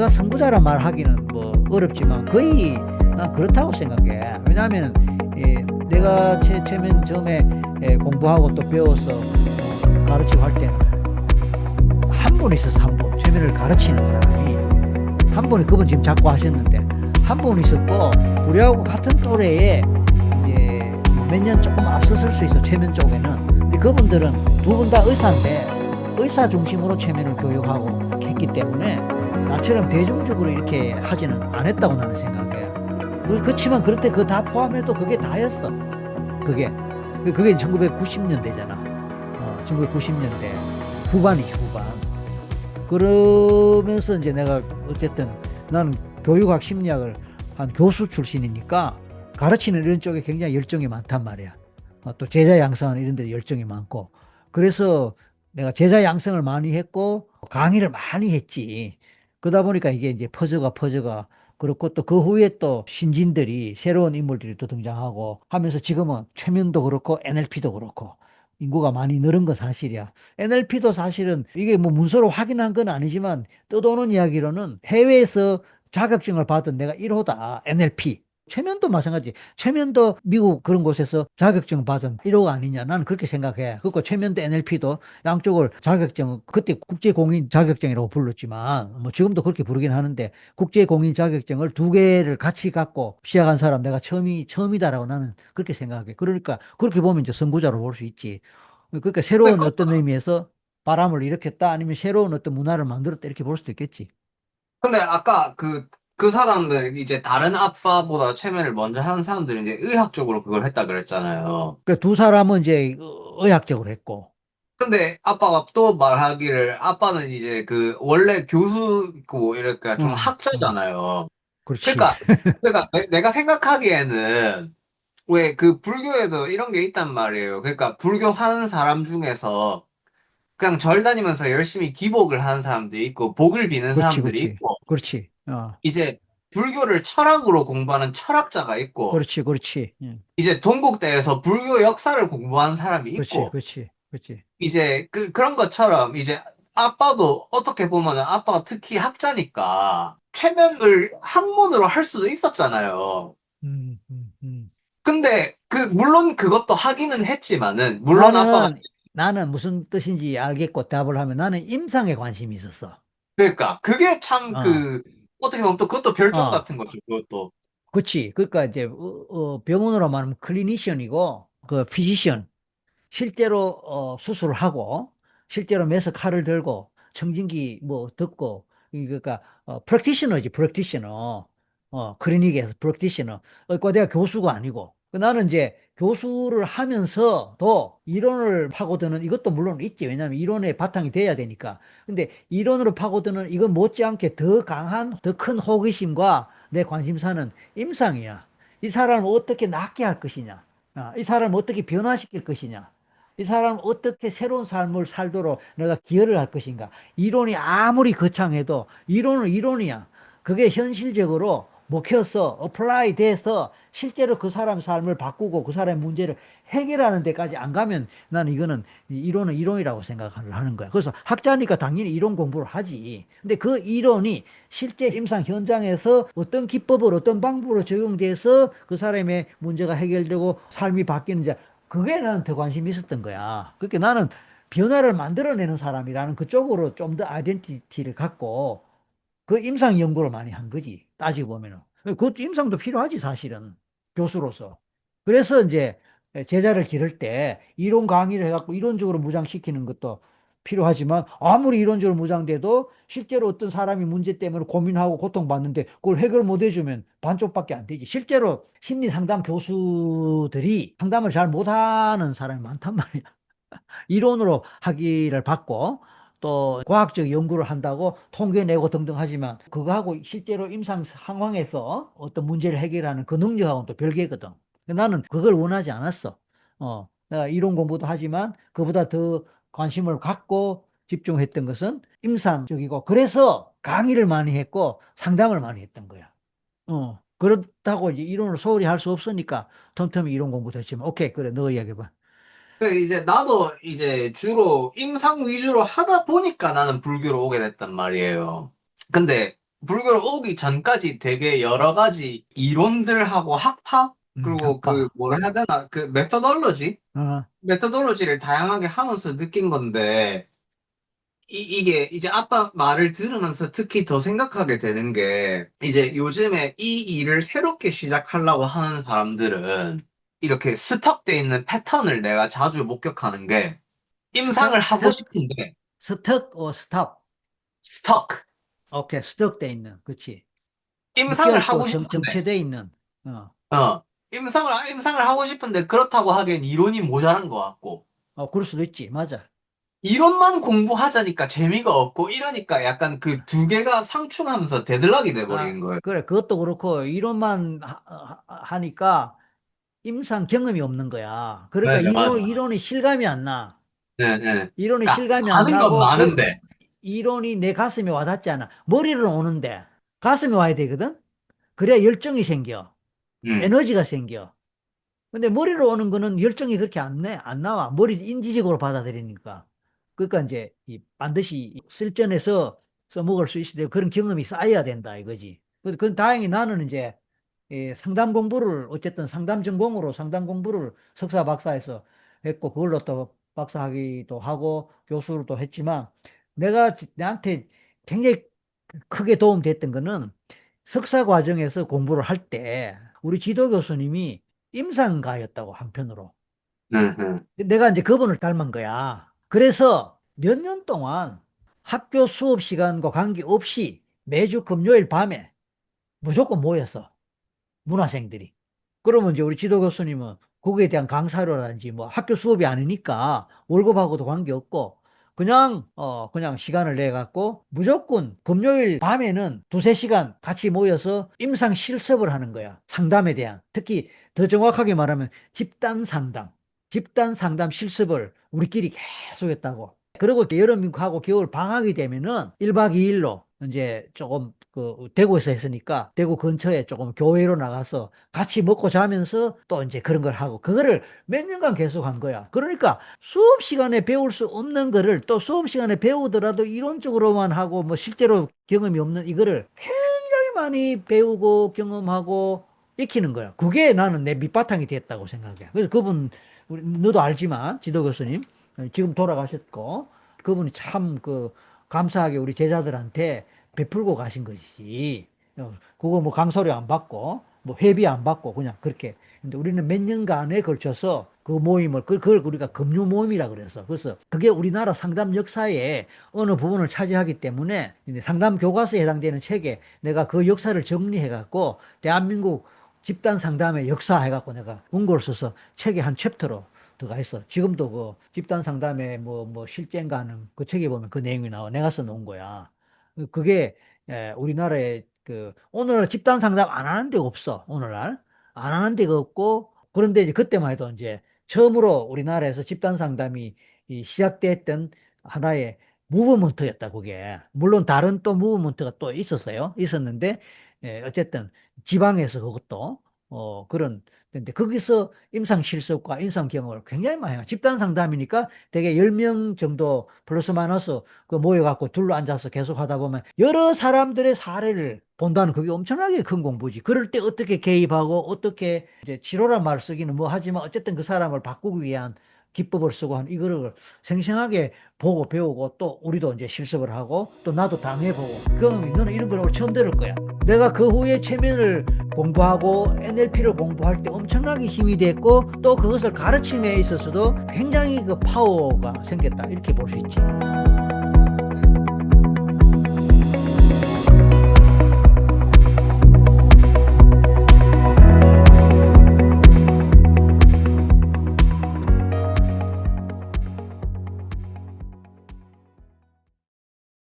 내가 선구자란 말 하기는 뭐 어렵지만 거의 난 그렇다고 생각해. 왜냐하면 내가 최면 처음에 공부하고 또 배워서 가르치고 할 때는 한 분 있었어. 한 분 최면을 가르치는 사람이 한 분이, 그분 지금 자꾸 하셨는데 한 분 있었고, 우리하고 같은 또래에 이제 몇 년 조금 앞서설 수 있어, 최면 쪽에는. 근데 그분들은 두 분 다 의사인데 의사 중심으로 최면을 교육하고 했기 때문에 나처럼 대중적으로 이렇게 하지는 않았다고 나는 생각해. 그렇지만 그럴 때 그거 다 포함해도 그게 다였어. 그게 그게 1990년대잖아. 1990년대 후반이지, 후반. 그러면서 이제 내가 어쨌든 나는 교육학 심리학을 한 교수 출신이니까 가르치는 이런 쪽에 굉장히 열정이 많단 말이야. 또 제자 양성하는 이런 데 열정이 많고. 그래서 내가 제자 양성을 많이 했고 강의를 많이 했지. 그러다 보니까 이게 이제 퍼져가 그렇고, 또 그 후에 또 신진들이, 새로운 인물들이 또 등장하고 하면서 지금은 최면도 그렇고 NLP도 그렇고 인구가 많이 늘은 건 사실이야. NLP도 사실은 이게 뭐 문서로 확인한 건 아니지만 떠도는 이야기로는 해외에서 자격증을 받은 내가 1호다. NLP. 최면도 마찬가지. 최면도 미국 그런 곳에서 자격증 받은 1호가 아니냐. 나는 그렇게 생각해. 그리고 최면도 NLP도 양쪽을 자격증, 그때 국제공인 자격증이라고 불렀지만, 뭐 지금도 그렇게 부르긴 하는데, 국제공인 자격증을 두 개를 같이 갖고 시작한 사람 내가 처음이다라고 나는 그렇게 생각해. 그러니까 그렇게 보면 이제 선구자로 볼 수 있지. 그러니까 근데, 새로운 어떤 의미에서 바람을 일으켰다, 아니면 새로운 어떤 문화를 만들었다, 이렇게 볼 수도 있겠지. 근데 아까 그 사람들, 이제 다른 아빠보다 최면을 먼저 하는 사람들은 이제 의학적으로 그걸 했다 그랬잖아요. 그러니까 두 사람은 이제 의학적으로 했고. 근데 아빠가 또 말하기를, 아빠는 이제 원래 교수고 이러니까 좀 어, 학자잖아요. 그렇지. 그러니까 내가 생각하기에는 왜 불교에도 이런 게 있단 말이에요. 그러니까 불교 하는 사람 중에서 그냥 절 다니면서 열심히 기복을 하는 사람들이 있고, 복을 비는 그렇지, 사람들이 그렇지. 있고, 그렇지. 이제 불교를 철학으로 공부하는 철학자가 있고, 그렇지, 그렇지. 응. 이제 동국대에서 불교 역사를 공부하는 사람이 그렇지, 있고, 그렇지, 그렇지. 이제 그런 것처럼 이제 아빠도 어떻게 보면은 아빠가 특히 학자니까 최면을 학문으로 할 수도 있었잖아요. 음, 음, 음. 근데 물론 그것도 하기는 했지만은, 물론 아빠가, 나는 무슨 뜻인지 알겠고 답을 하면, 나는 임상에 관심이 있었어. 그러니까 그게 참 어, 어떻게 보면 또 그것도 별종 어. 같은 거죠. 그것도. 그렇지. 그러니까 이제 병원으로 말하면 클리니션이고 그 피지션, 실제로 수술을 하고 실제로 매서 칼을 들고 청진기 뭐 듣고, 그러니까 프랙티셔너지, 프랙티셔너. 클리닉에서 프랙티셔너. 그러니까 내가 교수가 아니고, 나는 이제 교수를 하면서도 이론을 파고드는 이것도 물론 있지. 왜냐하면 이론의 바탕이 돼야 되니까. 근데 이론으로 파고드는 이건 못지않게 더 강한, 더 큰 호기심과 내 관심사는 임상이야. 이 사람을 어떻게 낫게 할 것이냐, 이 사람을 어떻게 변화시킬 것이냐, 이 사람은 어떻게 새로운 삶을 살도록 내가 기여를 할 것인가. 이론이 아무리 거창해도 이론은 이론이야. 그게 현실적으로 먹혀서 어플라이 돼서 실제로 그 사람 삶을 바꾸고 그 사람의 문제를 해결하는 데까지 안 가면 나는 이거는, 이론은 이론이라고 생각을 하는 거야. 그래서 학자니까 당연히 이론 공부를 하지. 근데 그 이론이 실제 임상 현장에서 어떤 기법을 어떤 방법으로 적용돼서 그 사람의 문제가 해결되고 삶이 바뀌는지, 그게 나는 더 관심이 있었던 거야. 그러니까 나는 변화를 만들어내는 사람이라는 그쪽으로 좀 더 아이덴티티를 갖고 그 임상 연구를 많이 한 거지. 따지고 보면은. 그것도 임상도 필요하지, 사실은. 교수로서. 그래서 이제 제자를 기를 때 이론 강의를 해갖고 이론적으로 무장시키는 것도 필요하지만, 아무리 이론적으로 무장돼도 실제로 어떤 사람이 문제 때문에 고민하고 고통받는데 그걸 해결 못 해주면 반쪽밖에 안 되지. 실제로 심리 상담 교수들이 상담을 잘 못하는 사람이 많단 말이야. 이론으로 학위를 받고 또 과학적 연구를 한다고 통계 내고 등등 하지만, 그거하고 실제로 임상 상황에서 어떤 문제를 해결하는 그 능력하고는 또 별개거든. 나는 그걸 원하지 않았어. 내가 이론 공부도 하지만 그보다 더 관심을 갖고 집중했던 것은 임상적이고, 그래서 강의를 많이 했고 상담을 많이 했던 거야. 그렇다고 이제 이론을 소홀히 할 수 없으니까 틈틈이 이론 공부도 했지만. 오케이, 그래, 너 이야기해봐. 이제 나도 이제 주로 임상 위주로 하다 보니까 나는 불교로 오게 됐단 말이에요. 근데 불교를 오기 전까지 되게 여러 가지 이론들하고 학파? 그리고 그 학파. 뭐라 해야 되나? 그 메서덜로지? 어, 메서덜로지를 다양하게 하면서 느낀 건데 이게 이제 아빠 말을 들으면서 특히 더 생각하게 되는 게 이제 요즘에 이 일을 새롭게 시작하려고 하는 사람들은 이렇게 스톡돼 있는 패턴을 내가 자주 목격하는 게 임상을 하고 스톡, 싶은데 스톡, 스탑. 스톡 오케이, 스톡돼 있는. 그치. 임상을 6개월 또 하고 싶은데 정체돼 있는. 어, 임상을 하고 싶은데 그렇다고 하기엔 이론이 모자란 것 같고 그럴 수도 있지. 맞아. 이론만 공부하자니까 재미가 없고 이러니까 약간 그 두 개가 상충하면서 대들락이 돼버리는 거예요. 그래. 그것도 그렇고, 이론만 하니까 임상 경험이 없는 거야. 그러니까 맞아, 맞아. 이론이 실감이 안 나. 네, 네. 이론이 그러니까 실감이 안 아는 건 나고, 많은데. 이론이 내 가슴에 와닿지 않아. 머리를 오는데, 가슴에 와야 되거든? 그래야 열정이 생겨. 음, 에너지가 생겨. 근데 머리로 오는 거는 열정이 그렇게 안 나와. 머리 인지적으로 받아들이니까. 그러니까 이제 반드시 실전에서 써먹을 수 있어야 되고 그런 경험이 쌓여야 된다 이거지. 그건 다행히 나는 이제 상담 공부를 어쨌든 상담 전공으로 상담 공부를 석사 박사에서 했고 그걸로 또 박사학위도 하고 교수로 또 했지만 나한테 굉장히 크게 도움됐던 거는 석사 과정에서 공부를 할 때 우리 지도 교수님이 임상가였다고 한편으로. 네, 네. 내가 이제 그분을 닮은 거야. 그래서 몇 년 동안 학교 수업 시간과 관계없이 매주 금요일 밤에 무조건 모였어. 문화생들이. 그러면 이제 우리 지도 교수님은 거기에 대한 강사료라든지 뭐 학교 수업이 아니니까 월급하고도 관계없고 그냥 시간을 내 갖고 무조건 금요일 밤에는 두세 시간 같이 모여서 임상 실습을 하는 거야. 상담에 대한. 특히 더 정확하게 말하면 집단 상담 실습을 우리끼리 계속 했다고. 그리고 여름하고 겨울 방학이 되면은 1박 2일로 이제 조금 그 대구에서 했으니까 대구 근처에 조금 교회로 나가서 같이 먹고 자면서 또 이제 그런 걸 하고 그거를 몇 년간 계속 한 거야. 그러니까 수업 시간에 배울 수 없는 거를 또 수업 시간에 배우더라도 이론적으로만 하고 뭐 실제로 경험이 없는 이거를 굉장히 많이 배우고 경험하고 익히는 거야. 그게 나는 내 밑바탕이 됐다고 생각해. 그래서 너도 알지만 지도 교수님 지금 돌아가셨고 그분이 참 그 감사하게 우리 제자들한테 베풀고 가신 것이지. 그거 뭐 강사료 안 받고, 뭐 회비 안 받고, 그냥 그렇게. 근데 우리는 몇 년간에 걸쳐서 그 모임을, 그걸 우리가 금유 모임이라 그래서. 그래서 그게 우리나라 상담 역사의 어느 부분을 차지하기 때문에 이제 상담 교과서에 해당되는 책에 내가 그 역사를 정리해갖고 대한민국 집단 상담의 역사 해갖고 내가 원고를 써서 책에 한 챕터로 들어가 있어. 지금도 그 집단 상담의 뭐 실践가는 그 책에 보면 그 내용이 나와. 내가 써놓은 거야. 그게 우리나라에 오늘날 집단 상담 안 하는 데가 없어. 오늘날 안 하는 데가 없고 그런데 이제 그때만 해도 이제 처음으로 우리나라에서 집단 상담이 시작됐던 하나의 무브먼트였다. 그게 물론 다른 또 무브먼트가 또 있었어요. 있었는데 어쨌든 지방에서 그것도 그런 근데 거기서 임상 실습과 임상 경험을 굉장히 많이 해요. 집단 상담이니까 되게 10명 정도 플러스 마이너스 그 모여갖고 둘러 앉아서 계속 하다 보면 여러 사람들의 사례를 본다는 그게 엄청나게 큰 공부지. 그럴 때 어떻게 개입하고 어떻게 이제 치료란 말 쓰기는 뭐 하지만 어쨌든 그 사람을 바꾸기 위한 기법을 쓰고 하는 이거를 생생하게 보고 배우고 또 우리도 이제 실습을 하고 또 나도 당해보고 그럼 너는 이런 걸 오늘 처음 들을 거야. 내가 그 후에 최면을 공부하고 NLP를 공부할 때 엄청나게 힘이 됐고 또 그것을 가르침에 있어서도 굉장히 그 파워가 생겼다. 이렇게 볼 수 있지.